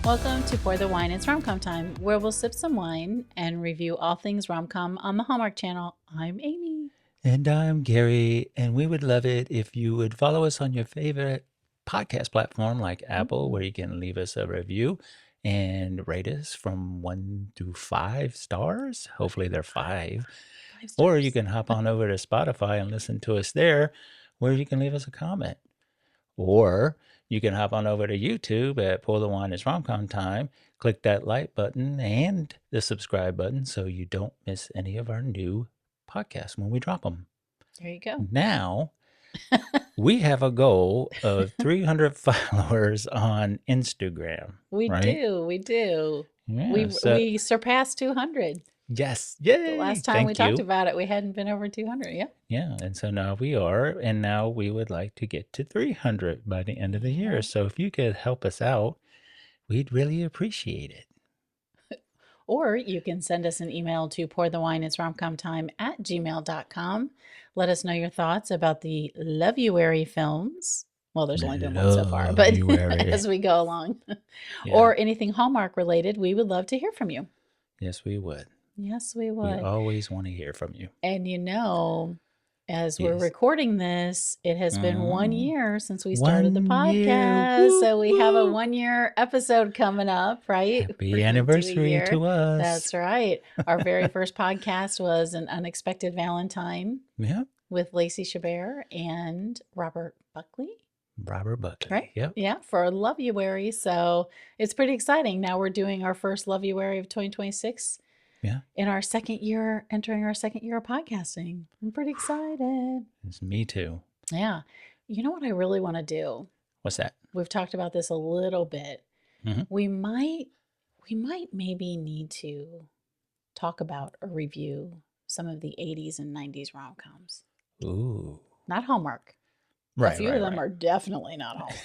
Welcome to Pour the Wine, It's Rom-Com Time, where we'll sip some wine and review all things rom-com on the Hallmark Channel. I'm Amy. And I'm Gary, and we would love it if you would follow us on your favorite podcast platform like Apple, where you can leave us a review and rate us from 1 to 5 stars. Hopefully they're 5. Or you can hop on over to Spotify and listen to us there, where you can leave us a comment. Or you can hop on over to YouTube at Pour the Wine, It's Rom-Com Time. Click that like button and the subscribe button so you don't miss any of our new podcasts when we drop them. There you go. Now, we have a goal of 300 followers on Instagram. We do. Yeah, we surpassed 200. Yes. Yay. The last time we talked about it, we hadn't been over 200. Yeah. Yeah. And so now we are. And now we would like to get to 300 by the end of the year. So if you could help us out, we'd really appreciate it. Or you can send us an email to pourthewineitsromcomtime@gmail.com. Let us know your thoughts about the Loveuary films. Well, there's only been one so far, but as we go along. Yeah. Or anything Hallmark related, we would love to hear from you. Yes, we would. Yes, we would. We always want to hear from you. And as we're recording this, it has been 1 year since we started the podcast. So we have a 1-year episode coming up, right? Happy anniversary to us. That's right. Our very first podcast was An Unexpected Valentine with Lacey Chabert and Robert Buckley. Right? Yep. Yeah, for Loveuary. So it's pretty exciting. Now we're doing our first Loveuary of 2026. Yeah. In our second year, entering our second year of podcasting. I'm pretty excited. It's me too. Yeah. You know what I really want to do? What's that? We've talked about this a little bit. Mm-hmm. We might maybe need to talk about or review some of the 80s and 90s rom-coms. Ooh. Not Hallmark. Right. A few of them are definitely not Hallmark.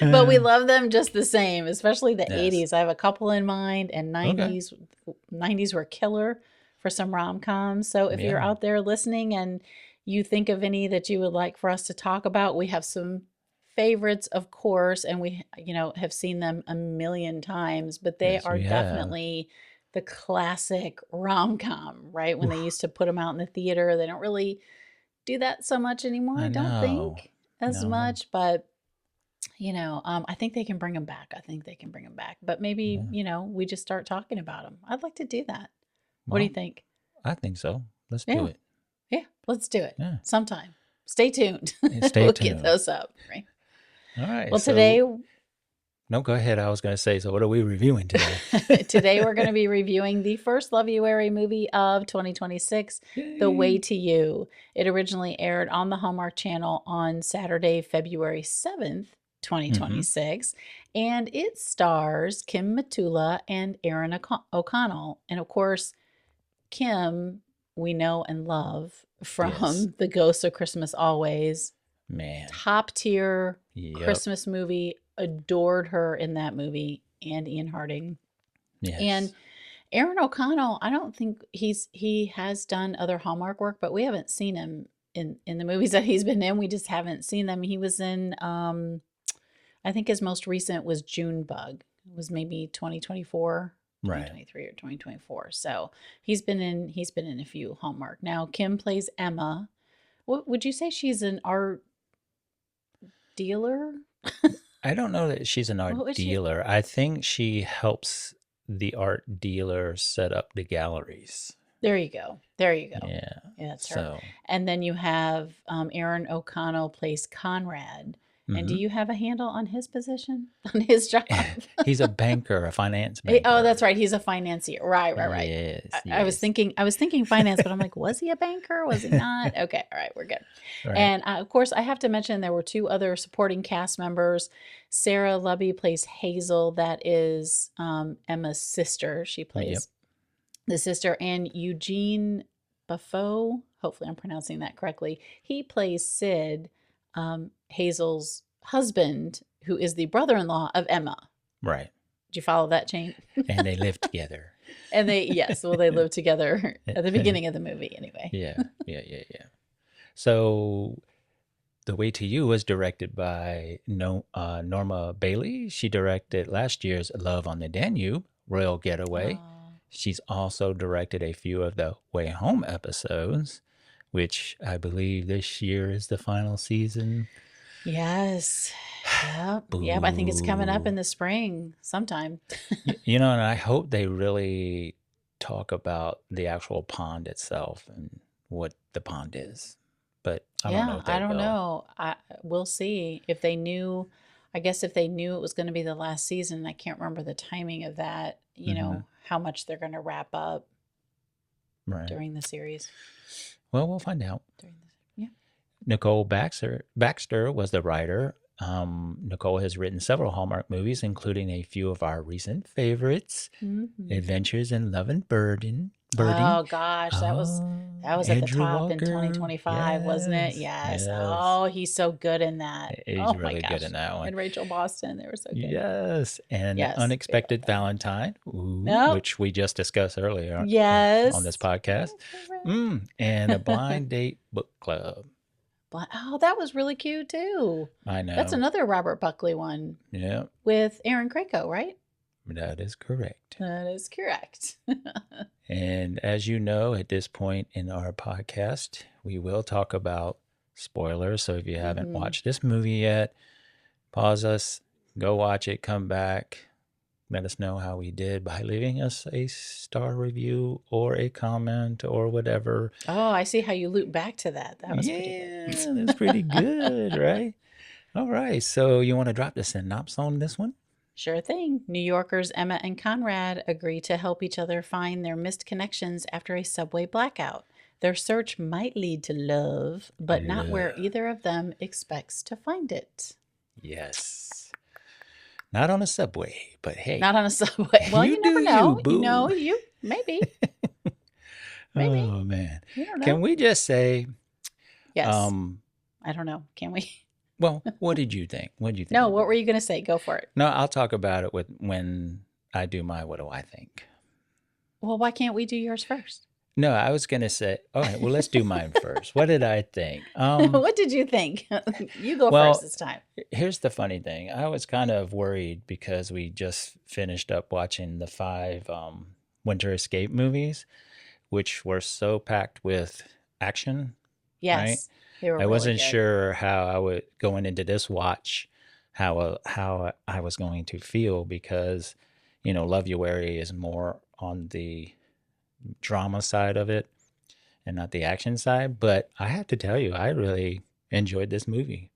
But we love them just the same, especially the 80s. I have a couple in mind, and 90s. Okay. 90s were killer for some rom-coms. So if you're out there listening and you think of any that you would like for us to talk about, we have some favorites, of course, and we have seen them a million times, but they are definitely the classic rom-com, right? When they used to put them out in the theater, they don't really do that so much anymore. I don't think as much, but I think they can bring them back. But maybe we just start talking about them. I'd like to do that. What do you think? I think so. Let's do it. Yeah, let's do it sometime. Stay tuned. We'll get those up, right? All right. Well, today. No, go ahead. I was going to say, so what are we reviewing today? Today we're going to be reviewing the first Loveuary movie of 2026, Yay. The Way to You. It originally aired on the Hallmark Channel on Saturday, February 7th, 2026, and it stars Kim Matula and Aaron O'Connell. And of course, Kim, we know and love from The Ghost of Christmas Always. Man. Top tier Christmas movie. Adored her in that movie, and Ian Harding. Yes. And Aaron O'Connell, I don't think he has done other Hallmark work, but we haven't seen him in the movies that he's been in. We just haven't seen them. He was in I think his most recent was Junebug. It was maybe 2024, 2023 or 2024. So he's been in a few Hallmark. Now Kim plays Emma. What would you say, she's an art dealer? I don't know that she's an art dealer. I think she helps the art dealer set up the galleries. There you go. Yeah, that's her. And then you have Aaron O'Connell plays Conrad. And do you have a handle on his position, on his job? He's a banker, a finance banker. Oh, that's right. He's a financier. Right. Yes, I was thinking finance, but I'm like, was he a banker? Was he not? Okay. All right. We're good. Right. And of course, I have to mention there were 2 other supporting cast members. Sarah Lubby plays Hazel. That is Emma's sister. She plays the sister. And Eugene Buffo, hopefully I'm pronouncing that correctly, he plays Sid, Hazel's husband, who is the brother-in-law of Emma. Right. Did you follow that chain? And they live together. And they live together at the beginning of the movie anyway. Yeah. So The Way to You was directed by Norma Bailey. She directed last year's Love on the Danube, Royal Getaway. She's also directed a few of the Way Home episodes, which I believe this year is the final season. Yes. Yep. Yep. I think it's coming up in the spring sometime. And I hope they really talk about the actual pond itself and what the pond is. But I don't know if they I don't will. know. We'll see if they knew. I guess if they knew it was going to be the last season, I can't remember the timing of that. You know how much they're going to wrap up during the series. Well, we'll find out. Nicole Baxter was the writer. Nicole has written several Hallmark movies, including a few of our recent favorites, Adventures in Love and Birding. Oh gosh, that was at the top in 2025, wasn't it? Yes. Oh, he's so good in that. He's really good in that one. And Rachel Boston, they were so good. Yes, and Unexpected Valentine, which we just discussed earlier. On this podcast. And A Blind Date Book Club. Oh, that was really cute too. I know. That's another Robert Buckley one. Yeah. With Aaron Krakow, right? That is correct. That is correct. And as you know, at this point in our podcast, we will talk about spoilers. So if you haven't watched this movie yet, pause us, go watch it, come back, let us know how we did by leaving us a star review or a comment or whatever. Oh, I see how you loop back to that. That was pretty good. Yeah, that's pretty good, right? All right. So you want to drop the synopsis on this one? Sure thing. New Yorkers Emma and Conrad agree to help each other find their missed connections after a subway blackout. Their search might lead to love, but not where either of them expects to find it. Yes. Not on a subway, but hey. Not on a subway. Well, you never know. Maybe. Maybe. Oh, man. You don't know. Can we just say... Yes. I don't know. Can we? Well, what did you think? What did you think? No, what were you going to say? Go for it. No, I'll talk about it when I do my what do I think. Well, why can't we do yours first? No, I was going to say, all right, well, let's do mine first. What did I think? What did you think? You go first this time. Here's the funny thing. I was kind of worried because we just finished up watching the 5 Winter Escape movies, which were so packed with action. Yes. Right? They were I wasn't really good. sure how I would, going into this watch, how I was going to feel because, Loveuary is more on the drama side of it and not the action side. But I have to tell you, I really enjoyed this movie.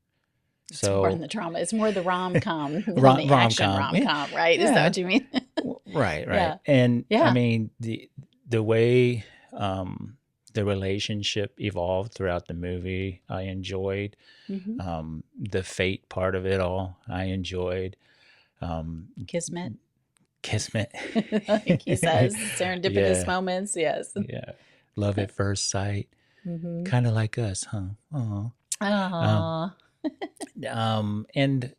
It's more in the drama. It's more the rom-com than the rom-com. action rom-com, right? Is that what you mean? Right. Yeah. And I mean, the way the relationship evolved throughout the movie, I enjoyed. The fate part of it all, I enjoyed. Kismet. Like he says, serendipitous moments. Yes. Yeah. Love at first sight. Kind of like us, huh? Aww. And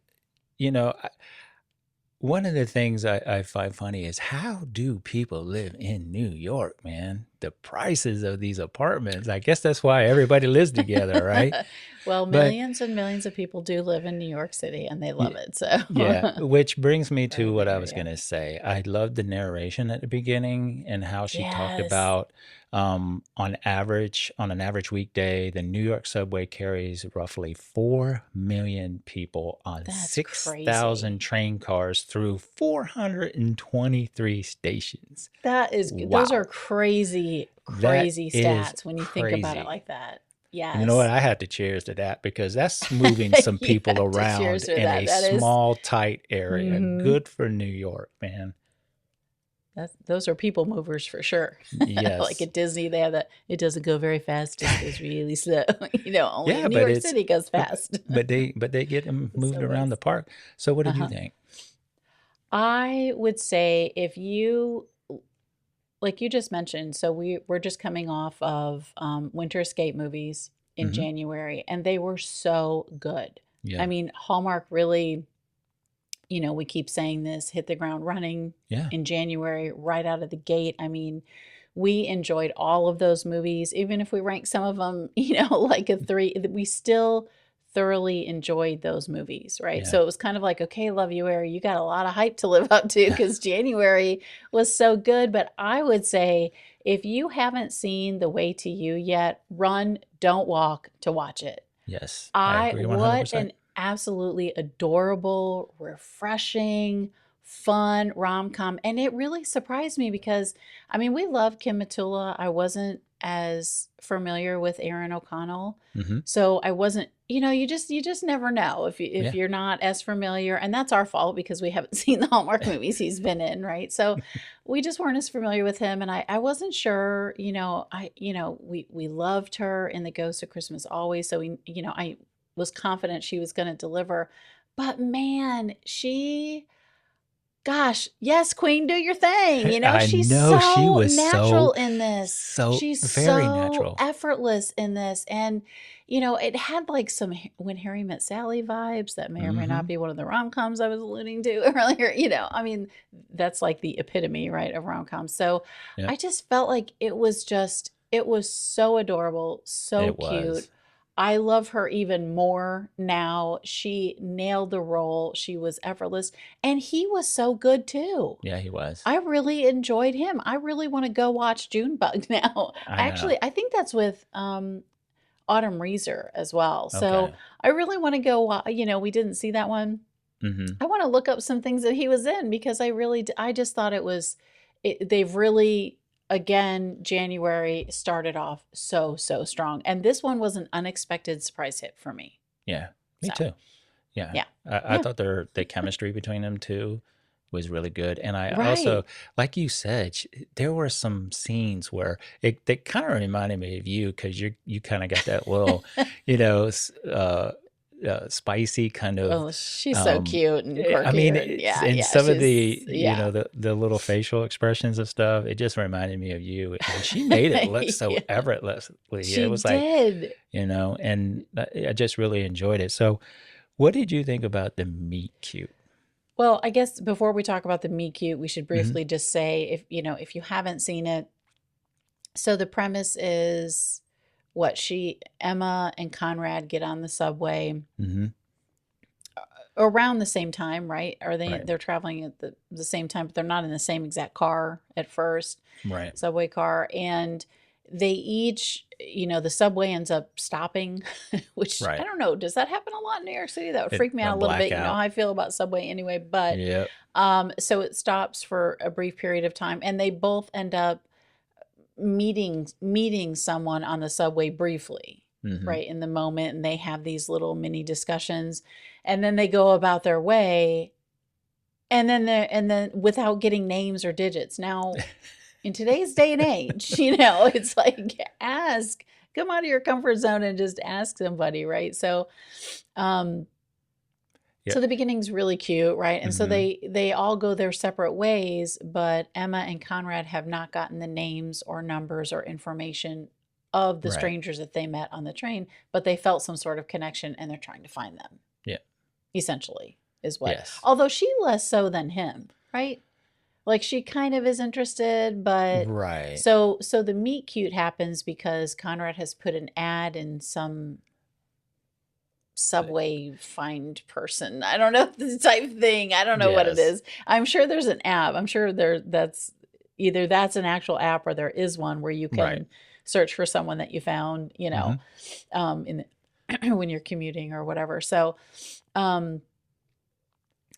one of the things I find funny is how do people live in New York, man? The prices of these apartments. I guess that's why everybody lives together, right? Well, millions and millions of people do live in New York City and they love it. So yeah, which brings me to what I was going to say. I loved the narration at the beginning and how she talked about on an average weekday, the New York subway carries roughly 4 million people on 6,000 train cars through 423 stations. That is, those are crazy stats when you think about it like that. Yes. You know what? I had to cheers to that because that's moving some people around in a small, tight area. Good for New York, man. Those are people movers for sure. Yes. Like at Disney, they have that. It doesn't go very fast. It goes really slow. Only New York City goes fast. But they get them moved around the park. So what did you think? I would say if you, like you just mentioned, so we're just coming off of Winter Escape movies in January, and they were so good. Yeah. I mean, Hallmark really, we keep saying this, hit the ground running in January, right out of the gate. I mean, we enjoyed all of those movies, even if we rank some of them, like a 3, we still thoroughly enjoyed those movies, right? Yeah. So it was kind of like, okay, Loveuary, you got a lot of hype to live up to because January was so good. But I would say if you haven't seen The Way to You yet, run, don't walk to watch it. Yes, I agree What 100%. an absolutely adorable, refreshing, fun rom-com. And it really surprised me because, I mean, we love Kim Matula. I wasn't as familiar with Erin O'Connell. Mm-hmm. So I wasn't, you just never know if you're not as familiar, and that's our fault because we haven't seen the Hallmark movies he's been in, right? So we just weren't as familiar with him, and I wasn't sure, we loved her in The Ghost of Christmas Always, so I was confident she was going to deliver. But man, gosh, yes, Queen, do your thing. I She's know she so was natural in this. so She's very so natural. effortless in this. And, it had like some When Harry Met Sally vibes that may or may not be one of the rom-coms I was alluding to earlier. I mean, that's like the epitome, right, of rom-coms. So Yep. I just felt like it was so adorable, so cute. I love her even more now. She nailed the role. She was effortless. And he was so good too. Yeah, he was. I really enjoyed him. I really want to go watch Junebug now. Actually, I think that's with Autumn Reeser as well. So I really want to go, we didn't see that one. Mm-hmm. I want to look up some things that he was in because I just thought they've really, again, January started off so strong, and this one was an unexpected surprise hit for me. Yeah, me too. Yeah. I thought the chemistry between them two was really good, and I also, like you said, there were some scenes where they kind of reminded me of you because you kind of got that little, spicy kind of. Oh, she's so cute and quirky. I mean, some of the the little facial expressions of stuff, it just reminded me of you, and she made it look so effortlessly. It was did. Like, and I just really enjoyed it. So, what did you think about the meet cute? Well, I guess before we talk about the meet cute, we should briefly just say if you haven't seen it. So the premise is Emma and Conrad get on the subway around the same time, right? They're traveling at the same time, but they're not in the same exact car at first. Right. Subway car. And they each, the subway ends up stopping, which I don't know. Does that happen a lot in New York City? That would freak me out a little bit. You know how I feel about subway anyway, but so it stops for a brief period of time, and they both end up meeting someone on the subway briefly, right, in the moment, and they have these little mini discussions, and then they go about their way, and then without getting names or digits. Now, in today's day and age, it's like come out of your comfort zone and just ask somebody, right? So, so the beginning's really cute, right? And so they all go their separate ways, but Emma and Conrad have not gotten the names or numbers or information of the strangers that they met on the train, but they felt some sort of connection and they're trying to find them. Yeah. Essentially is what. Yes. Although she less so than him, right? Like she kind of is interested, but so the meet cute happens because Conrad has put an ad in some subway find person. I don't know the type thing. I don't know what it is. I'm sure there's an app. I'm sure that's an actual app or there is one where you can search for someone that you found, when you're commuting or whatever. So,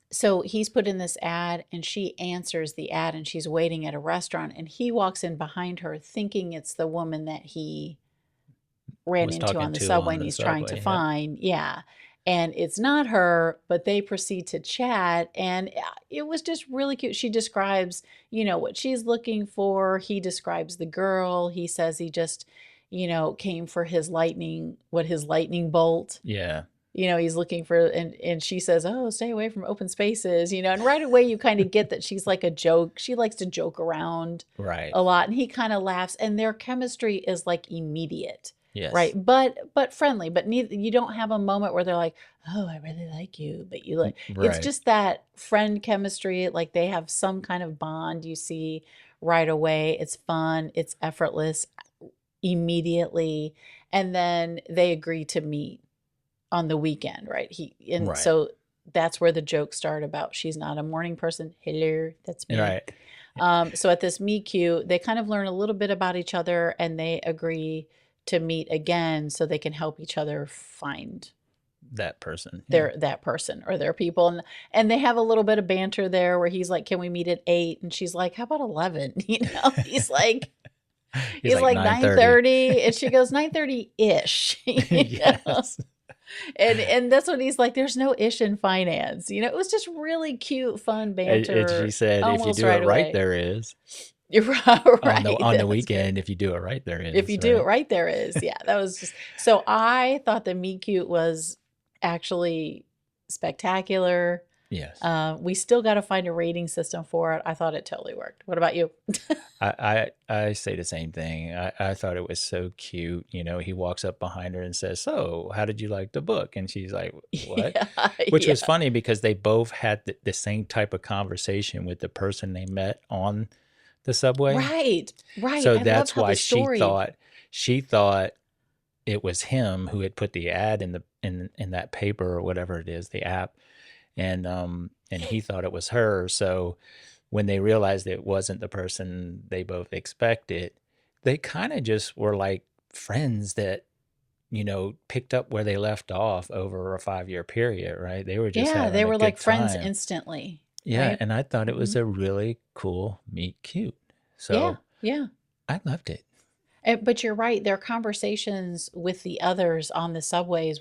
so he's put in this ad and she answers the ad and she's waiting at a restaurant and he walks in behind her thinking it's the woman that he ran into on the subway and he's trying to find. Yeah. And it's not her, but they proceed to chat and it was just really cute. She describes, what she's looking for. He describes the girl. He says he just, came for his lightning bolt. Yeah. He's looking for, and she says, oh, stay away from open spaces, and right away you kind of get that she's like a joke. She likes to joke around a lot. And he kind of laughs and their chemistry is like immediate. Yes. Right. But friendly, but you don't have a moment where they're like, oh, I really like you. But you it's just that friend chemistry. Like they have some kind of bond you see right away. It's fun. It's effortless immediately. And then they agree to meet. on the weekend, right? And Right. so that's where the jokes start about she's not a morning person. Hello, that's me. Right. So at this meet cute, they kind of learn a little bit about each other, and they agree to meet again so they can help each other find That person. that person or their people. And they have a little bit of banter there where he's like, can we meet at 8? And she's like, how about 11? He's like, He's like 9:30, and she goes 9:30-ish. Yes. And that's what he's like, there's no ish in finance. It was just really cute, fun banter. And she said, if you almost do right it right, away. there is. You're right. On the weekend, if you do it right, there is. If you do it right, there is. Yeah, that was just so I thought the meet cute was actually spectacular. Yes. We still got to find a rating system for it. I thought it totally worked. What about you? I say the same thing. I thought it was so cute. He walks up behind her and says, so how did you like the book? And she's like, what? Yeah, Which was funny because they both had the same type of conversation with the person they met on the subway. Right. So that's why she thought it was him who had put the ad in that paper or whatever it is, the app. And he thought it was her. So when they realized it wasn't the person they both expected, they kind of just were like friends that, picked up where they left off over a 5-year period, right? They were just they were like friends time. instantly. Yeah, right? and I thought it was a really cool meet cute. So yeah. I loved it. But you're right. Their conversations with the others on the subways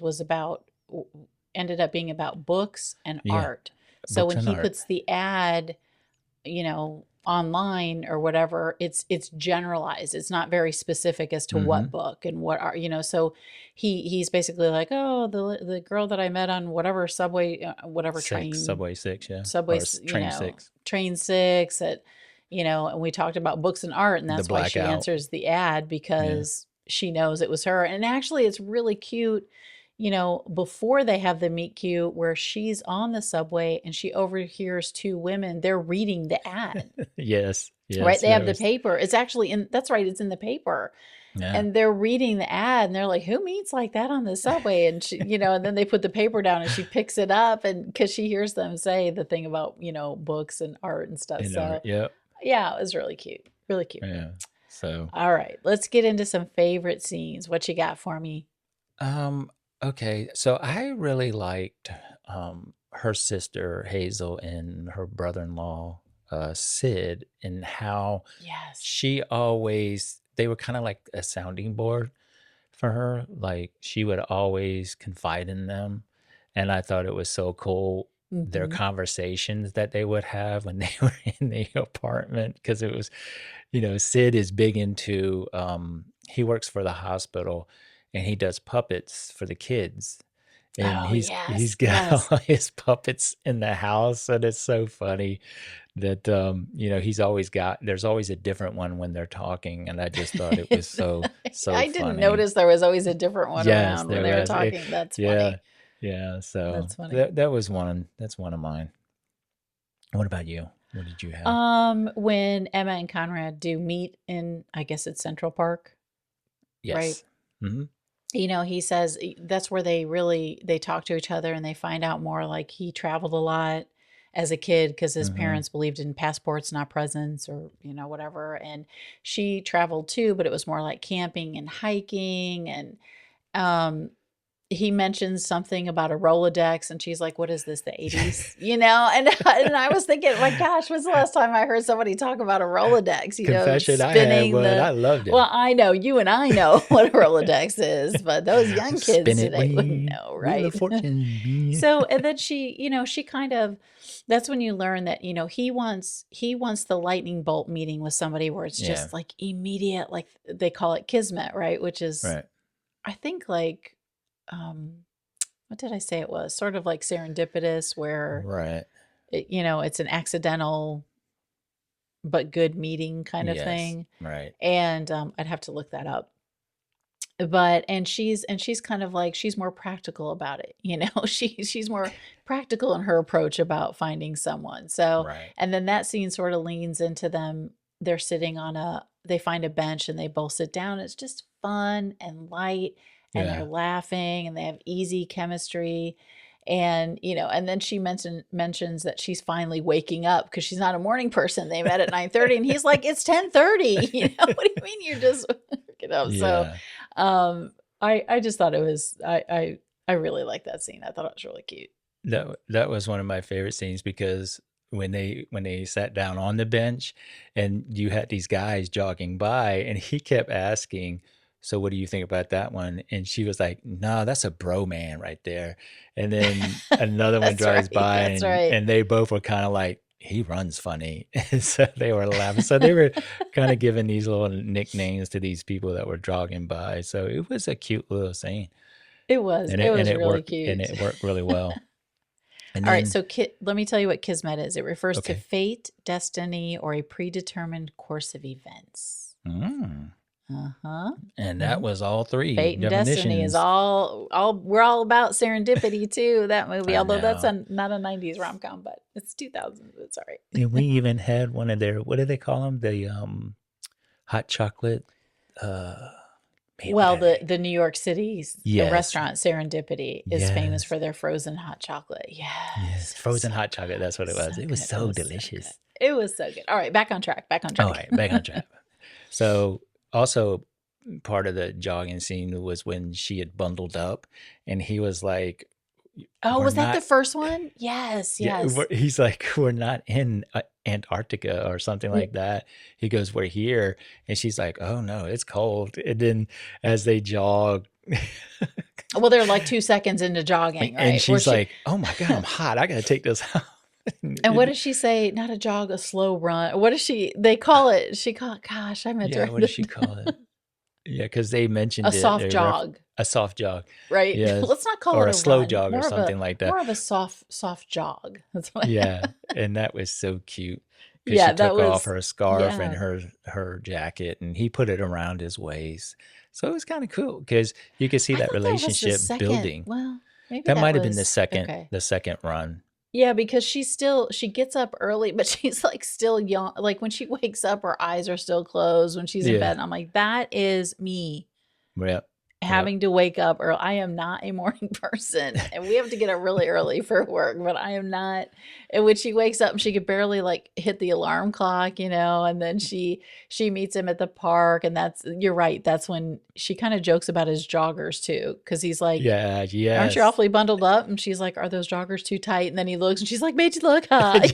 ended up being about books and art. So when he puts the ad, online or whatever, it's generalized. It's not very specific as to what book and what art, so he's basically like, oh, the girl that I met on whatever subway, whatever train, Subway 6, yeah. Subway, Train 6. Train 6 at, and we talked about books and art, and that's why she answers the ad because she knows it was her. And actually it's really cute, before they have the meet cute where she's on the subway and she overhears 2 women, they're reading the ad. Yes. Right. They have the paper. It's actually that's right. It's in the paper. Yeah. And they're reading the ad and they're like, who meets like that on the subway? And she, and then they put the paper down and she picks it up and because she hears them say the thing about, books and art and stuff. Yeah, it was really cute. Really cute. Yeah. So, all right, let's get into some favorite scenes. What you got for me? Okay, so I really liked her sister Hazel and her brother-in-law Sid, and how they were kind of like a sounding board for her. Like she would always confide in them, and I thought it was so cool their conversations that they would have when they were in the apartment, because it was, Sid is big into he works for the hospital. And he does puppets for the kids. And he's got all his puppets in the house. And it's so funny that, there's always a different one when they're talking. And I just thought it was so I didn't notice there was always a different one around when they were talking. That's funny. Yeah. So that's funny. That was one. That's one of mine. What about you? What did you have? When Emma and Conrad do meet in, I guess it's Central Park. Yes. Right. Mm-hmm. He says that's where they talk to each other and they find out more. Like he traveled a lot as a kid because his parents believed in passports, not presents, or, whatever. And she traveled too, but it was more like camping and hiking. And he mentions something about a Rolodex and she's like, what is this, the 80s? And I was thinking, my gosh, when's the last time I heard somebody talk about a Rolodex? Confession, I had one. I loved it. Well, I know you and I know what a Rolodex is, but those young kids today wouldn't know, right? So, and then she kind of, that's when you learn that, he wants the lightning bolt meeting with somebody where it's just like immediate, like they call it kismet, right? Which is, I think like, what did I say it was? Sort of like serendipitous, where it's an accidental but good meeting kind of thing. Right. And I'd have to look that up. But she's kind of like, she's more practical about it, she's more practical in her approach about finding someone. So and then that scene sort of leans into them. They're sitting on they find a bench and they both sit down. It's just fun and light. and they're laughing and they have easy chemistry. And, and then she mentions that she's finally waking up because she's not a morning person. They met at 9:30 and he's like, it's 10:30. What do you mean you're just waking up? So I just thought it was, I really liked that scene. I thought it was really cute. That was one of my favorite scenes because when they sat down on the bench and you had these guys jogging by and he kept asking, so what do you think about that one? And she was like, no, that's a bro man right there. And then another one drives by and they both were kind of like, he runs funny. And so they were laughing. So they were kind of giving these little nicknames to these people that were jogging by. So it was a cute little scene. It was. It was really cute. And it worked really well. All right, so let me tell you what Kismet is. It refers to fate, destiny, or a predetermined course of events. And that was all three. Fate and destiny is all. We're all about serendipity too. That movie, although that's not a '90s rom-com, but it's 2000s. It's all right. And we even had one of their, what do they call them? The hot chocolate. The New York City's the restaurant Serendipity is famous for their frozen hot chocolate. Yes, frozen hot chocolate. That's what it was. It was so delicious. It was so good. All right, back on track. All right, back on track. So also part of the jogging scene was when she had bundled up and he was like, oh, was that the first one? Yes. He's like, we're not in Antarctica or something like that. He goes, we're here. And she's like, oh no, it's cold. And then as they jog. Well, they're like 2 seconds into jogging, right? And she's like, oh my God, I'm hot. I got to take this out. And what does she say? Not a jog, a slow run. What does they call it? Gosh, I meant her. What does she call it? Yeah, because they mentioned a soft jog. A soft jog. Right. Yes. Let's not call it a slow jog or something like that. More of a soft jog. That's what and that was so cute. Yeah, she took off her scarf and her jacket and he put it around his waist. So it was kind of cool because you could see that relationship building. Well, maybe that might have been the second run. Yeah, because she gets up early, but she's like still young. Like when she wakes up, her eyes are still closed when she's in bed. And I'm like, that is me. Yep. Having to wake up early. I am not a morning person and we have to get up really early for work, but I am not. And when she wakes up and she could barely like hit the alarm clock, and then she meets him at the park and you're right. That's when she kind of jokes about his joggers too. Cause he's like, aren't you awfully bundled up? And she's like, are those joggers too tight? And then he looks and she's like, made you look hot.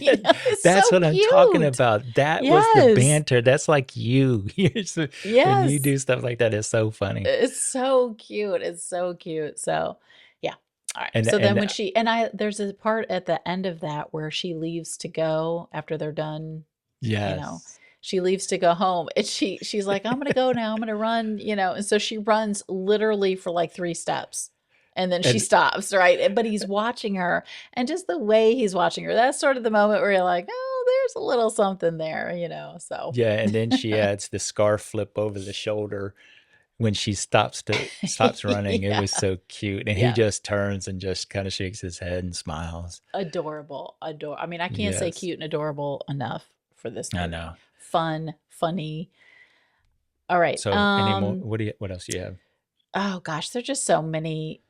That's so what I'm talking about. That was the banter. That's like you. When you do stuff like that, it's so funny. It's so cute. It's so cute. So yeah. All right. So then when there's a part at the end of that where she leaves to go after they're done. Yes. She leaves to go home and she's like, I'm going to go now. I'm going to run, and so she runs literally for like 3 steps and then she stops. Right. But he's watching her and just the way he's watching her, that's sort of the moment where you're like, oh, there's a little something there, so. Yeah. And then she adds the scarf flip over the shoulder when she stops running. It was so cute. And he just turns and just kind of shakes his head and smiles. Adorable. I mean, I can't say cute and adorable enough for this movie. I know. Fun, funny. All right. So what else do you have? Oh gosh, there's just so many.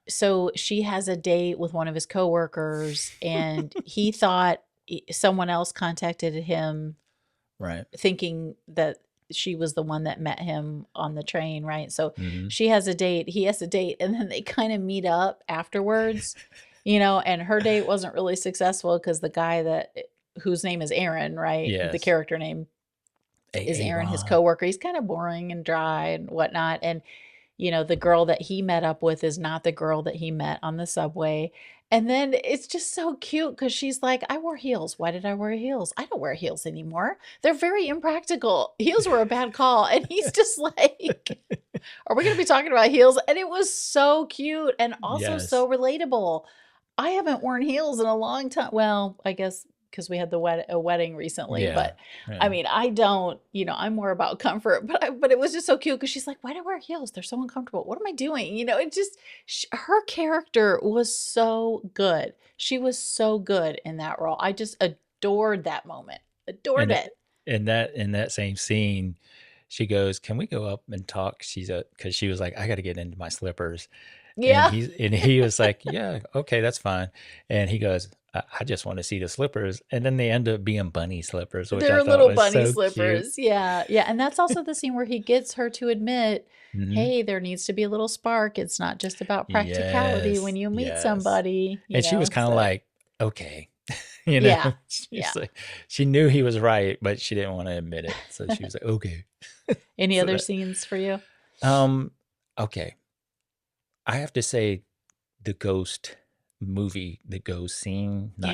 So she has a date with one of his coworkers and he thought someone else contacted him, right, thinking that she was the one that met him on the train, right? So she has a date, he has a date, and then they kind of meet up afterwards, and her date wasn't really successful because the guy whose name is Aaron, right? Yes. The character name is Aaron, his coworker. He's kind of boring and dry and whatnot. And, the girl that he met up with is not the girl that he met on the subway. And then it's just so cute because she's like, I wore heels. Why did I wear heels? I don't wear heels anymore. They're very impractical. Heels were a bad call. And he's just like, are we going to be talking about heels? And it was so cute and also so relatable. I haven't worn heels in a long time. Well, I guess because we had a wedding recently, but I mean, I don't, I'm more about comfort, but it was just so cute because she's like, why do I wear heels? They're so uncomfortable. What am I doing? It just, her character was so good. She was so good in that role. I just adored that moment. Adored it. In that same scene, she goes, "Can we go up and talk?" Because she was like, "I got to get into my slippers," and Yeah. he was like, "Yeah, okay, that's fine." And he goes, I just want to see the slippers," and then they end up being bunny slippers, which I They're thought little was bunny so cute. slippers. Yeah. Yeah. And that's also the scene where he gets her to admit, Hmm. hey, there needs to be a little spark. It's not just about practicality when Yes, you meet yes. somebody, And she was kind of So, like, "Okay," yeah. Yeah. she's like, she knew he was right, but she didn't want to admit it, so she was like, "Okay." Any So other that, scenes for you? um, okay, I have to say the ghost movie, the ghost scene, not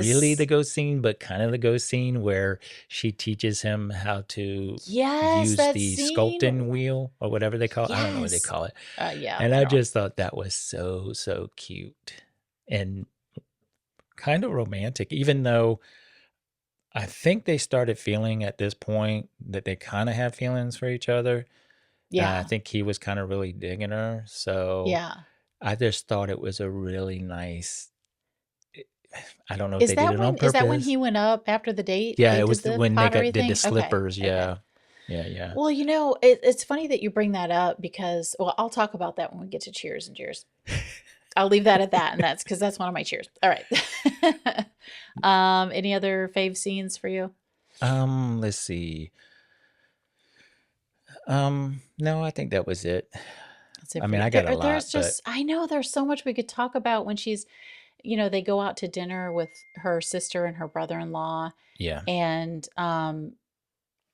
really the Yes. ghost scene, but kind of the ghost scene where she teaches him how to Yes. use That the scene. sculpting wheel or whatever they call it. I don't know what they Yes. call it. Yeah. And I I don't. just thought that was so, so cute and kind of romantic, even though I think they started feeling at this point that they kind of have feelings for each other. I Yeah. think he was kind of really digging her. So Yeah. I just thought it was a really nice. I don't know if they did it on Is that when purpose. he went up after the date? Yeah, They it did was the when they pottery did the thing? Okay. slippers. Okay. Yeah, yeah, yeah. Well, it's funny that you bring that up because, well, I'll talk about that when we get to cheers and cheers. I'll leave that at that, and that's because that's one of my cheers. All right. Any other fave scenes for you? Let's see. No, I think that was it. That's it I for mean, you. I got a There's lot, but just I know there's so much we could talk about when she's, they go out to dinner with her sister and her brother-in-law, yeah, and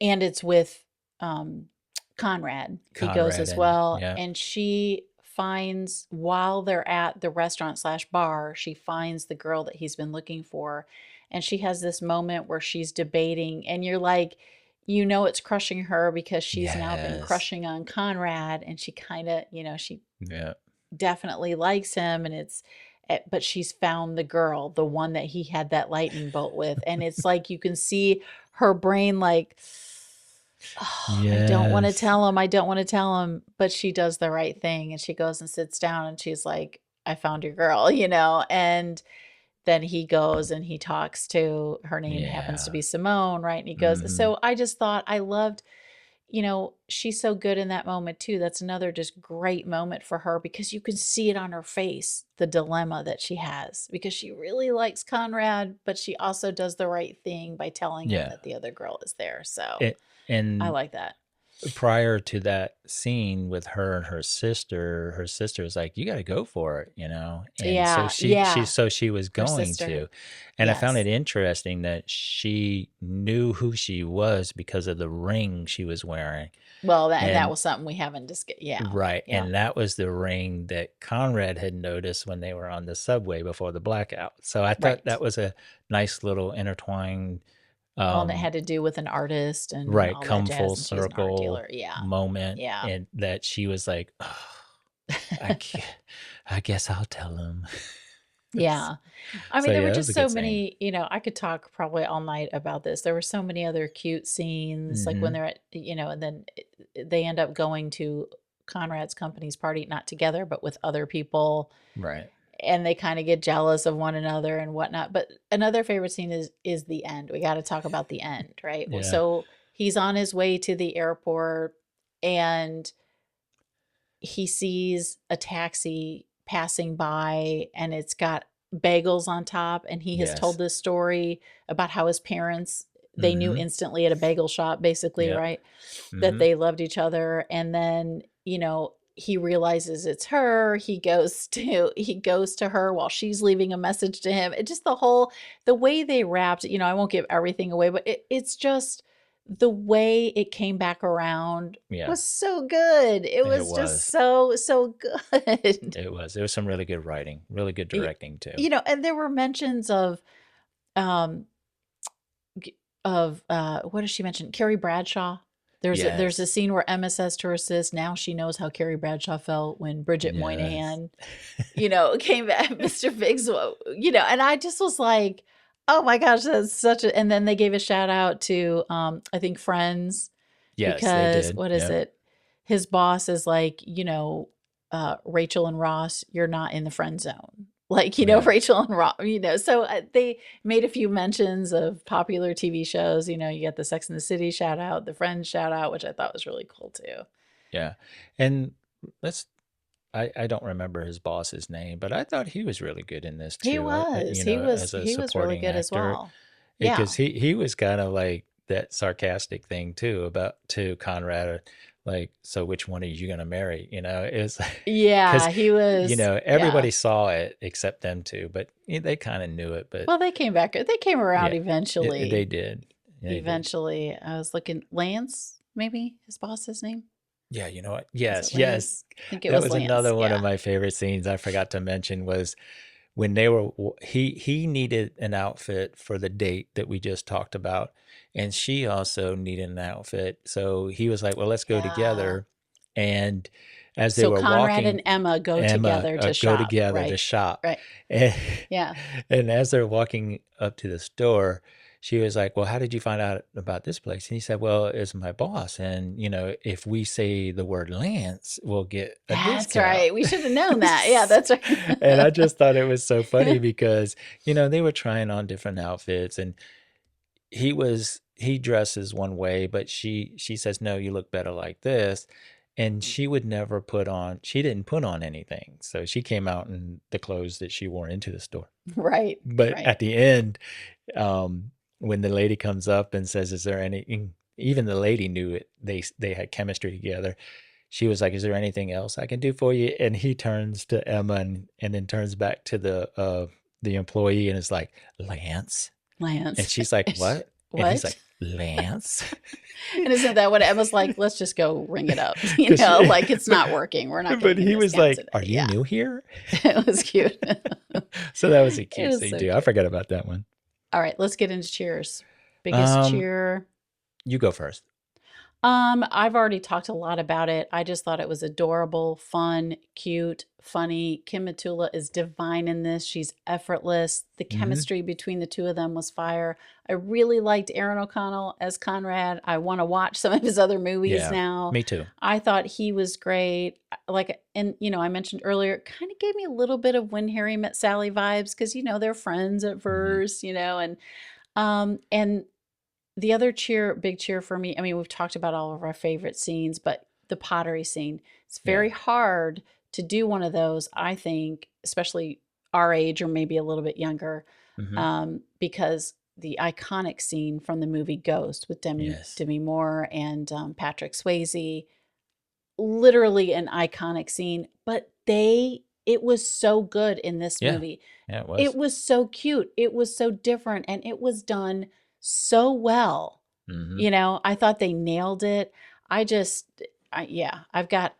it's with um Conrad. He goes Conrad as and well, yeah, and she finds while they're at the restaurant slash bar, she finds the girl that he's been looking for, and she has this moment where she's debating, and you're like, it's crushing her because she's now been yes, crushing on Conrad, and she kind of, she yeah, definitely likes him, and but she's found the girl, the one that he had that lightning bolt with, and it's like you can see her brain like, oh, I don't want to yes, tell him. I don't want to tell him. But she does the right thing, and she goes and sits down, and she's like, I found your girl, And then he goes and he talks to, her name happens to yeah. be Simone, right? And he goes, Hmm. so I just thought I loved, she's so good in that moment too. That's another just great moment for her because you can see it on her face, the dilemma that she has, because she really likes Conrad, but she also does the right thing by telling him Yeah, that the other girl is there. So it, I and like that. prior to that scene with her and her sister was like, "You got to go for it," and so Yeah, yeah. she was Her going sister. to, and I found Yes. it interesting that she knew who she was because of the ring she was wearing, Well, that and was something we haven't discussed. Yeah. right, Yeah. and that was the ring that Conrad had noticed when they were on the subway before the blackout. So I thought Right. that was a nice little intertwined, Well, and it um, had to do with an artist and right, all that come full jazz, and she's an art circle dealer. Yeah. moment, Yeah. and that she was like, "Oh, I ca I guess I'll tell him." Yeah. I So, mean, there were yeah, that was just a so good scene. many, I could talk probably all night about this. There were so many other cute scenes, like when Mhm. they're at, and then they end up going to Conrad's company's party, not together, but with other people, Right. and they kind of get jealous of one another and whatnot. But another favorite scene is the end. We got to talk about the end, right? Yeah. So he's on his way to the airport, and he sees a taxi passing by, and it's got bagels on top, and he has told Yes. this story about how his parents, they knew Mhm. instantly at a bagel shop, basically, Yep. right, that Mhm. they loved each other. And then he realizes it's her. He goes to her while she's leaving a message to him. It just, the way they wrapped, I won't give everything away, but it's just the way it came back around Yeah. was so good. It It was just was. so good. It was. There was some really good writing, really good Y- directing too. and there were mentions um what does she mention? Carrie Bradshaw. There's a Yes. scene where Emma says to her sis, now she knows how Carrie Bradshaw felt when Bridget Yes. Moynihan, came back, Mr. Biggs, and I just was like, oh my gosh, that's such a, and then they gave a shout out to, I think Friends, Yes, they because did. what is Yep. it? His boss is like, Rachel and Ross, you're not in the friend zone. like, Yeah. Rachel and Rob, so they made a few mentions of popular TV shows. You get the Sex and the City shout out, the Friends shout out, which I thought was really cool too. Yeah. And let's I don't remember his boss's name, but I thought he was really good in this He too. was, he was, As a he was really supporting good as actor, well. because Yeah. he was kind of like that sarcastic thing too about to Conrad, like, so which one are you gonna marry? It's because Yeah, he was, yeah. everybody saw it except them two, but they kind of knew it. But Well, they came back. They came around yeah, they eventually. did. They did. Eventually, I was looking, Lance, maybe his boss's name. Yeah, you know what? Was it Yes, yes. Lance? I think it That was was Lance. another one of Yeah. my favorite scenes I forgot to mention was when they were he needed an outfit for the date that we just talked about, and she also needed an outfit. So he was like, "Well, let's go Yeah. together." And as they So were Conrad walking, and Emma go Emma together to go shop, together to right? shop. Right. And, Yeah. and as they're walking up to the store, she was like, "Well, how did you find out about this place?" And he said, "Well, it's my boss. And, if we say the word Lance, we'll get a That's discount." right. We should have known that. Yeah, that's And I right. just thought it was so funny because, they were trying on different outfits, and he dresses one way, but she says, "No, you look better like this." And she would never she didn't put on anything. So she came out in the clothes that she wore into the store. Right. But Right. at the end, when the lady comes up and says, "Is there any," even the lady knew it. They had chemistry together. She was like, "Is there anything else I can do for you?" And he turns to Emma and then turns back to the employee and is like, "Lance." And Lance. she's like, "What?" And he's What? like, "Lance." And isn't that what Emma's like? Let's just go ring it up. Like it's but not working. We're not but getting a he was discount like, "Are today. you Yeah. new here?" It was cute. So that was a It cute was scene so too. I cute. forgot about that one. All right, let's get into cheers. Biggest Um, cheer. you go first. I've already talked a lot about it. I just thought it was adorable, fun, cute, funny. Kim Matula is divine in this. She's effortless. The Hmm. chemistry between the two of them was fire. I really liked Aaron O'Connell as Conrad. I want to watch some of his other movies Yeah, now. me too. I thought he was great. Like, and I mentioned earlier, it kind of gave me a little bit of When Harry Met Sally vibes because they're friends at Hmm. first, and the other big cheer for me, I mean, we've talked about all of our favorite scenes, but the pottery scene, it's very Yeah. hard to do one of those, I think, especially our age or maybe a little bit younger, Hmm. because the iconic scene from the movie Ghost with Yes. Demi Moore and Patrick Swayze, literally an iconic scene, but it was so good in this Yeah. movie. Yeah, it It was. was so cute. It was so different and it was done so well. Hmm. I thought they nailed it. Yeah, I've got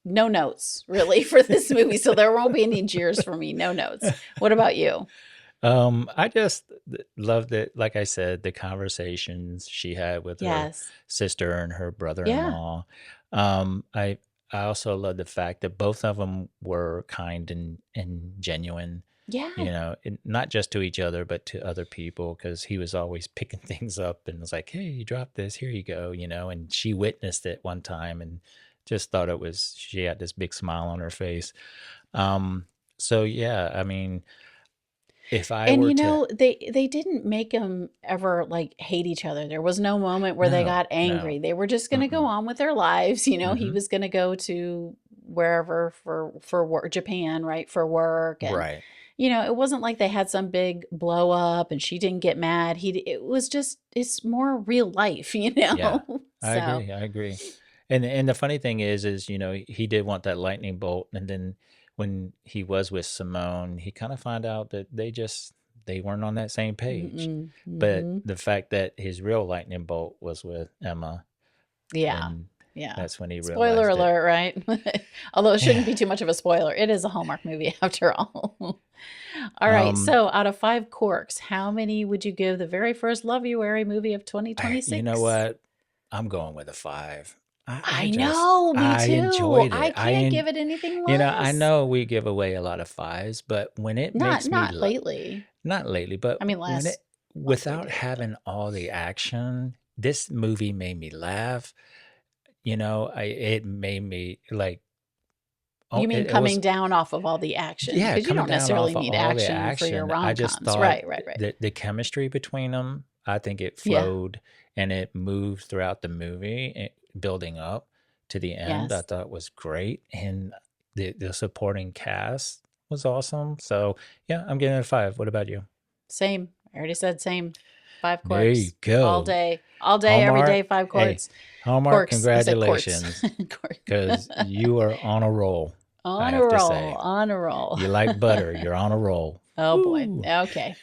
no notes really for this movie, so there won't be any jeers for me. No notes. What about you? I just loved it. Like I said, the conversations she had with her Yes. sister and her Yeah. brother-in-law. I also love the fact that both of them were kind and genuine. Yeah. Not just to each other, but to other people, because he was always picking things up and was like, "Hey, you dropped this, here you go," and she witnessed it one time and just thought she had this big smile on her face. Um, so yeah, I mean, if I And were to, they didn't make them ever like hate each other. There was no moment where they no, got no, angry. They were just going to go mm-mm, on with their lives. He mm-hmm, was going to go to wherever for work, Japan, right, for work, and right, it wasn't like they had some big blow up and she didn't get mad. It was just it's more real life, yeah, I So, agree, I agree. And the funny thing is he did want that lightning bolt, and then when he was with Simone, he kind of found out that they weren't on that same page. mm-mm, But mhm. the fact that his real lightning bolt was with Emma, Yeah. and Yeah. that's when he Spoiler realized it. alert, right? Although it shouldn't Yeah. be too much of a spoiler. It is a Hallmark movie after all. All right. Um, So, out of 5 corks, how many would you give the very first Loveuary movie of you know 2026? what? I'm going with a 5. I know, me I too. enjoyed I it. can't give it anything I less. know we give away a lot of 5s, but when it Not makes me not lately. not lately, but I mean, when it less we without do, but having all the action, this movie made me laugh. It made me like You mean it coming was down off of all the action? yeah, Because you coming don't down necessarily off of need all the action for your action. I just rom-coms. thought Right. the chemistry between them, I think it Yeah. flowed and it moved throughout the movie, building up to the end. I Yes. thought was great, and the supporting cast was awesome. So yeah, I'm giving it a 5. What about you? Same. I already said same. 5 There you quarts. All go. day, every day, Hallmark. 5 Hey, quarts. Hallmark, Corks. I said quarts. congratulations, because you are on a roll. I On a have to roll. say, On a roll. you like butter. You're on a roll. Oh boy. Woo. Okay.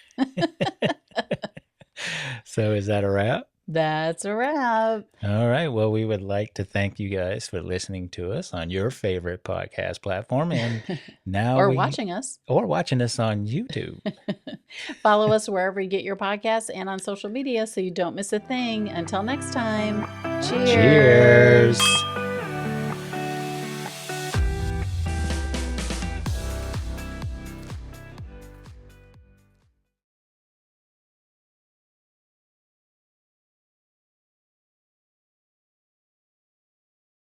So is that a wrap? That's a wrap. All right. Well, we would like to thank you guys for listening to us on your favorite podcast platform, and now Or watching us. or watching us on YouTube. Follow us wherever you get your podcasts and on social media so you don't miss a thing. Until next time, cheers. Cheers.